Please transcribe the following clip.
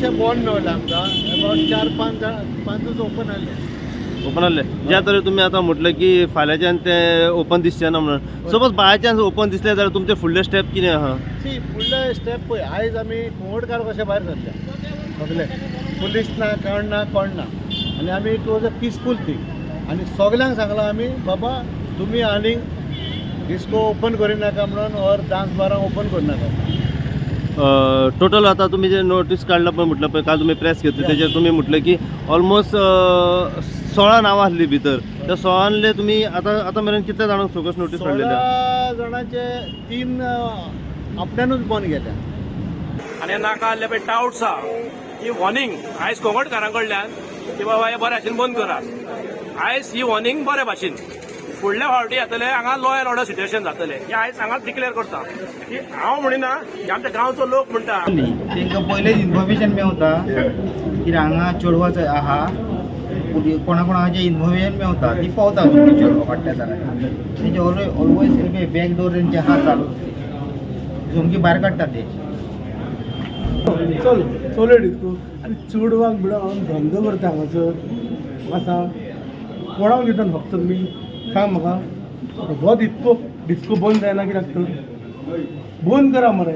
अशें बॉन्ड मेळ्ळें आमकां अबावट 4-5 दीस ओपन आहले. ओपन आहले ज्या तरे तुमी आतां म्हटलें की फाल्यांच्यान ते ओपन दिसचें ना म्हणून. सपोज बाय चान्स ओपन दिसलें जाल्यार तुमचे फुडले स्टेप कितें आहा? सी फुडले स्टेप पळय, आयज आमी कुंवडकार कशे भायर सरले सगळे, पुलीस ना कोण ना आनी आमी it was a peaceful thing. आनी सगल्यांक सांगलां आमी बाबा तुमी आनीक डिस्को ओपन करिनाका म्हणून और डान्स बारां ओपन करिनाका. टोटल आता तुम्ही जे नोटीस काढला पण म्हटलं पण काल तुम्ही प्रेस घेतली त्याच्यात तुम्ही म्हटलं की ऑलमोस्ट 16 नावां आसली भितर. त्या 16ले तुम्ही आता मेरेन कितल्या जाणांक फोकस नोटीस काडलेल्या? 16 जाणांचे 3 आपल्यानूच बंद केल्या. आनी नाका आसले पळय डावट्स आहा ही वॉर्निंग आयज कोंगडकारां कडल्यान की बाबा हे बऱ्या भाशेन बंद करात. आयज ही वॉर्निंग बऱ्या भाशेन फुडल्या फावटी येतले हांगा लॉ एंड ऑर्डर सिच्युएशन जातले हे आयज हांगा डिक्लेअर करता की हांव म्हणिना की आमच्या गांवचो लोक म्हणटा. तांकां पयलेच इन्फॉर्मेशन मेवता की हांगा चेडवाचो आहा, कोणाकोणाचें इन्फॉर्मेशन मेवता ती पावता चेडवा फाटल्या जाल्यार तेंचे ऑलवेज बॅक डोर तेंचे आहा चालू सामकी भायर काडटा ते. चल डिस्को आनी चेडवाक बिडो हांव धंदो करता हांगासर. म्हाका सांग कोणाक दिता फक्त तुमी सांग म्हाका. हो डिस्को बंद जायना कित्याक तर बंद करा मरे.